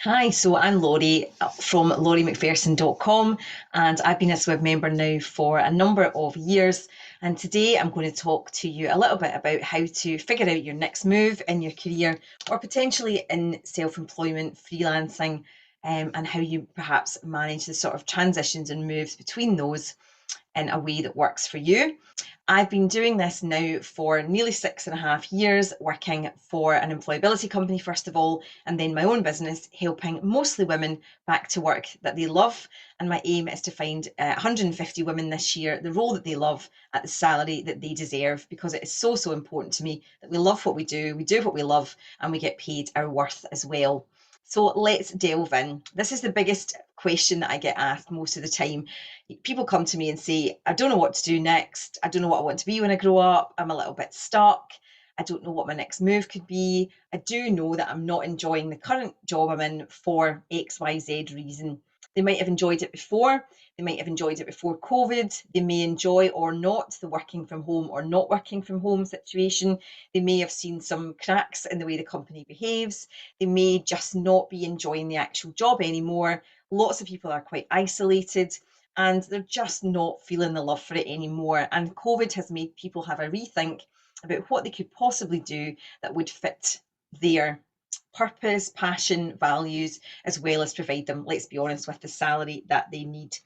Hi, so I'm Laurie from lauriemacpherson.com, and I've been a SWIB member now for a number of years. And today I'm going to talk to you a little bit about how to figure out your next move in your career or potentially in self-employment, freelancing, and how you perhaps manage the sort of transitions and moves between those in a way that works for you. I've been doing this now for nearly 6.5 years, working for an employability company, first of all, and then my own business, helping mostly women back to work that they love. And my aim is to find 150 women this year the role that they love at the salary that they deserve, because it is so, so important to me that we love what we do what we love, and we get paid our worth as well. So let's delve in. This is the biggest question that I get asked most of the time. People come to me and say, I don't know what to do next. I don't know what I want to be when I grow up. I'm a little bit stuck. I don't know what my next move could be. I do know that I'm not enjoying the current job I'm in for XYZ reason. They might have enjoyed it before. They might have enjoyed it before COVID. They may enjoy or not the working from home or not working from home situation. They may have seen some cracks in the way the company behaves. They may just not be enjoying the actual job anymore. Lots of people are quite isolated and they're just not feeling the love for it anymore. And COVID has made people have a rethink about what they could possibly do that would fit their purpose, passion, values, as well as provide them, let's be honest, with the salary that they need.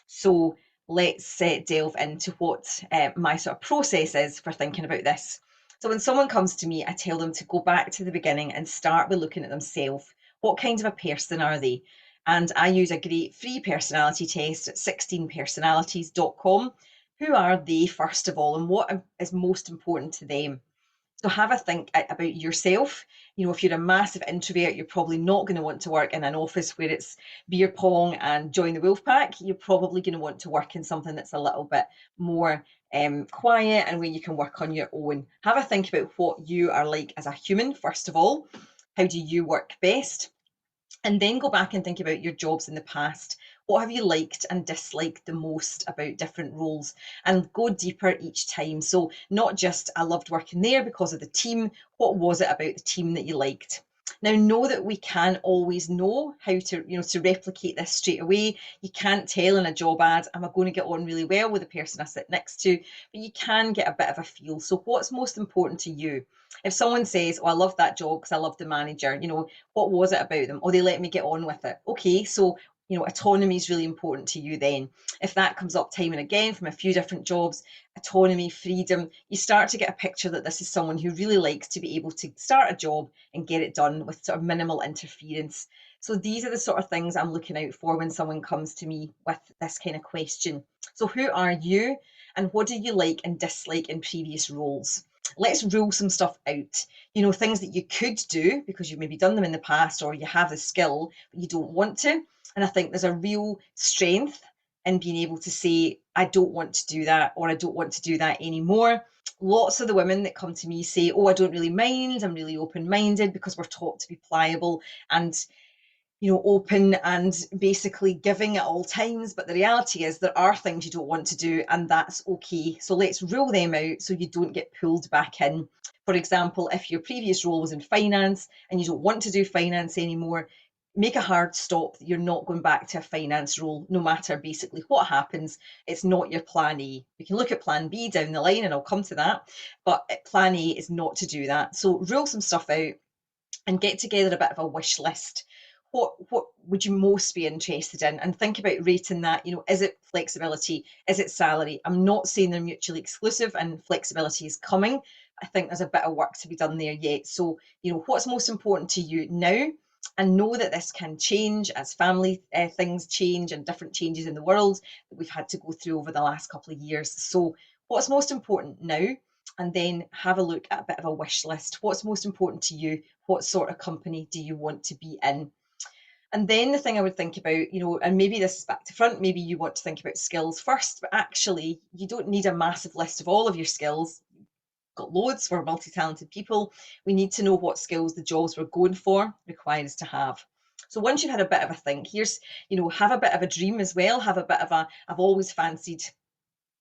So let's delve into what my sort of process is for thinking about this. So when someone comes to me, I tell them to go back to the beginning and start with looking at themselves. What kind of a person are they? And I use a great free personality test at 16personalities.com. Who are they, first of all, and what is most important to them? So have a think about yourself. You know, if you're a massive introvert, you're probably not going to want to work in an office where it's beer pong and join the wolf pack. You're probably going to want to work in something that's a little bit more quiet and where you can work on your own. Have a think about what you are like as a human, first of all. How do you work best? And then go back and think about your jobs in the past. What have you liked and disliked the most about different roles? And go deeper each time. So, not just I loved working there because of the team. What was it about the team that you liked? Now, know that we can't always know how to replicate this straight away. You can't tell in a job ad, am I going to get on really well with the person I sit next to? But you can get a bit of a feel. So, what's most important to you? If someone says, oh, I love that job because I love the manager, what was it about them? Oh, they let me get on with it. Okay, so autonomy is really important to you then. If that comes up time and again from a few different jobs, autonomy, freedom, you start to get a picture that this is someone who really likes to be able to start a job and get it done with sort of minimal interference. So these are the sort of things I'm looking out for when someone comes to me with this kind of question. So who are you and what do you like and dislike in previous roles? Let's rule some stuff out. Things that you could do because you've maybe done them in the past or you have the skill, but you don't want to. And I think there's a real strength in being able to say, I don't want to do that, or I don't want to do that anymore. Lots of the women that come to me say, oh, I don't really mind. I'm really open minded because we're taught to be pliable and open and basically giving at all times. But the reality is there are things you don't want to do, and that's okay. So let's rule them out so you don't get pulled back in. For example, if your previous role was in finance and you don't want to do finance anymore, make a hard stop that you're not going back to a finance role, no matter basically what happens. It's not your plan A. We can look at plan B down the line, and I'll come to that. But plan A is not to do that. So rule some stuff out and get together a bit of a wish list. What would you most be interested in? And think about rating that. Is it flexibility? Is it salary? I'm not saying they're mutually exclusive and flexibility is coming. I think there's a bit of work to be done there yet. So, what's most important to you now? And know that this can change as family things change and different changes in the world that we've had to go through over the last couple of years. So, what's most important now? And then have a look at a bit of a wish list. What's most important to you? What sort of company do you want to be in? And then the thing I would think about, and maybe this is back to front, maybe you want to think about skills first, but actually you don't need a massive list of all of your skills. We've got loads, we're multi-talented people. We need to know what skills the jobs we're going for require us to have. So once you've had a bit of a think, have a bit of a dream as well, have a bit of I've always fancied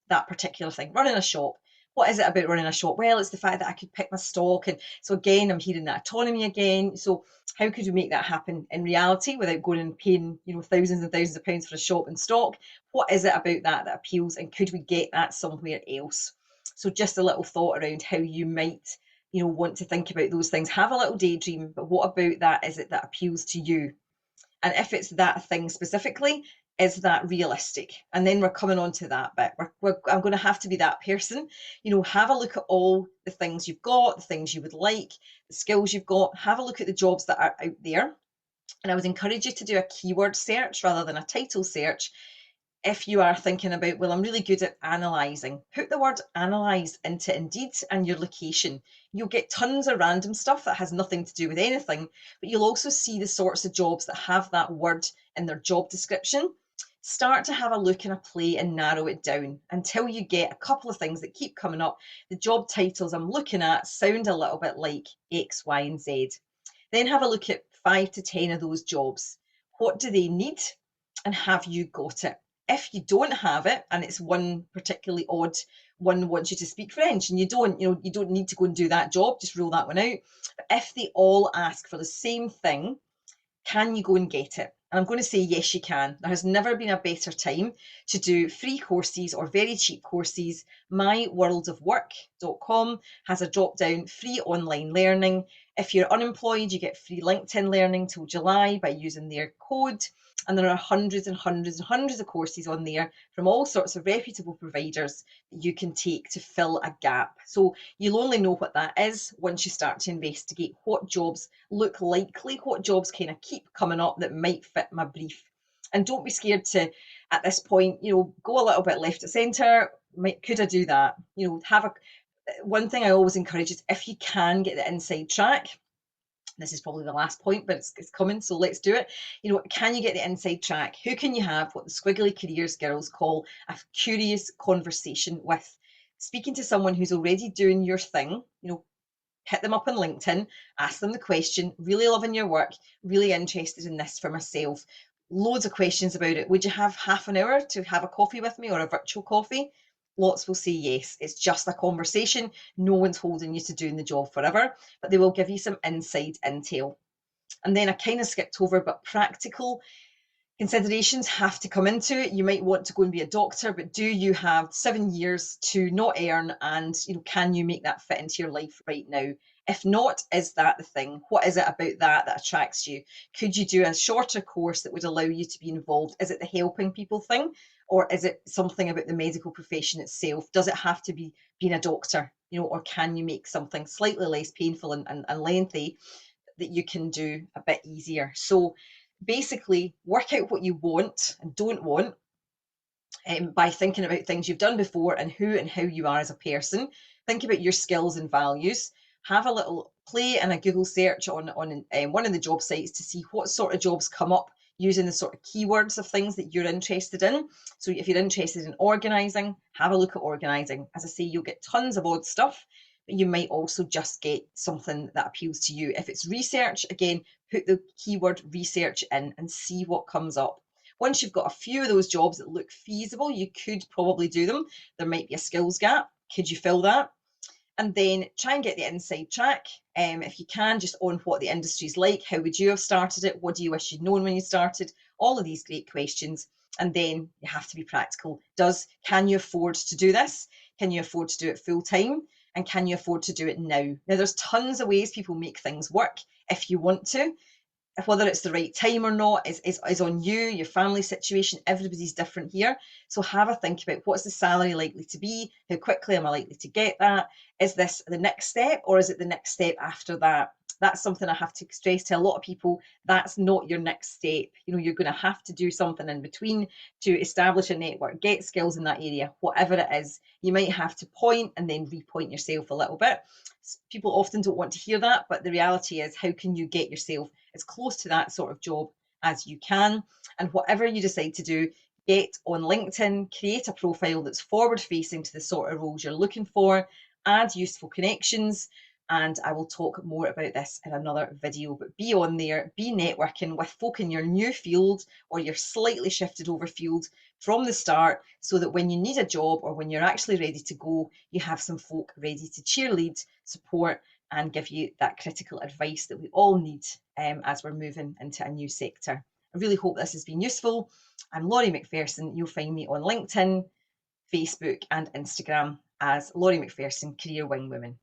that particular thing, running a shop. What is it about running a shop? Well, it's the fact that I could pick my stock. And so again, I'm hearing that autonomy again. So how could we make that happen in reality without going and paying, thousands and thousands of pounds for a shop and stock? What is it about that that appeals, and could we get that somewhere else? So just a little thought around how you might, want to think about those things. Have a little daydream, but what about that is it that appeals to you? And if it's that thing specifically, is that realistic? And then we're coming on to that bit. I'm going to have to be that person. Have a look at all the things you've got, the things you would like, the skills you've got. Have a look at the jobs that are out there. And I would encourage you to do a keyword search rather than a title search. If you are thinking about, well, I'm really good at analysing, put the word analyse into Indeed and your location. You'll get tons of random stuff that has nothing to do with anything, but you'll also see the sorts of jobs that have that word in their job description. Start to have a look and a play and narrow it down until you get a couple of things that keep coming up. The job titles I'm looking at sound a little bit like X, Y, and Z. Then have a look at 5 to 10 of those jobs. What do they need? And have you got it? If you don't have it, and it's one particularly odd one wants you to speak French, and you don't need to go and do that job, just rule that one out. But if they all ask for the same thing, can you go and get it? And I'm going to say yes, you can. There has never been a better time to do free courses or very cheap courses. myworldofwork.com has a drop down free online learning. If you're unemployed, you get free LinkedIn learning till July by using their code. And there are hundreds and hundreds and hundreds of courses on there from all sorts of reputable providers that you can take to fill a gap. So you'll only know what that is once you start to investigate what jobs look likely, what jobs kind of keep coming up that might fit my brief. And don't be scared to, at this point, go a little bit left of centre. Could I do that? One thing I always encourage is, if you can get the inside track, this is probably the last point, but it's coming, so let's do it. Can you get the inside track? Who can you have what the Squiggly Careers girls call a curious conversation with? Speaking to someone who's already doing your thing, hit them up on LinkedIn, ask them the question, really loving your work, really interested in this for myself. Loads of questions about it. Would you have half an hour to have a coffee with me, or a virtual coffee? Lots will say yes. It's just a conversation. No one's holding you to doing the job forever, but they will give you some inside intel. And then I kind of skipped over, but practical considerations have to come into it. You might want to go and be a doctor, but do you have 7 years to not earn? And can you make that fit into your life right now? If not, is that the thing? What is it about that attracts you? Could you do a shorter course that would allow you to be involved? Is it the helping people thing, or is it something about the medical profession itself? Does it have to be being a doctor, or can you make something slightly less painful and lengthy that you can do a bit easier? So basically, work out what you want and don't want by thinking about things you've done before and who and how you are as a person. Think about your skills and values. Have a little play and a Google search on one of the job sites to see what sort of jobs come up using the sort of keywords of things that you're interested in. So if you're interested in organising, have a look at organising. As I say, you'll get tons of odd stuff, but you might also just get something that appeals to you. If it's research, again, put the keyword research in and see what comes up. Once you've got a few of those jobs that look feasible, you could probably do them. There might be a skills gap. Could you fill that? And then try and get the inside track. If you can, just on what the industry's like. How would you have started it? What do you wish you'd known when you started? All of these great questions. And then you have to be practical. Can you afford to do this? Can you afford to do it full time? And can you afford to do it now? Now, there's tons of ways people make things work if you want to. Whether it's the right time or not is on you, your family situation. Everybody's different here. So have a think about, what's the salary likely to be? How quickly am I likely to get that? Is this the next step, or is it the next step after that? That's something I have to stress to a lot of people. That's not your next step. You're going to have to do something in between to establish a network, get skills in that area, whatever it is. You might have to point and then repoint yourself a little bit. People often don't want to hear that, but the reality is, how can you get yourself as close to that sort of job as you can? And whatever you decide to do, get on LinkedIn, create a profile that's forward facing to the sort of roles you're looking for, add useful connections, and I will talk more about this in another video. But be on there, be networking with folk in your new field or your slightly shifted over field from the start, so that when you need a job or when you're actually ready to go, you have some folk ready to cheerlead, support, and give you that critical advice that we all need as we're moving into a new sector. I really hope this has been useful. I'm Laurie Macpherson. You'll find me on LinkedIn, Facebook, and Instagram as Laurie Macpherson, Career Wing Woman.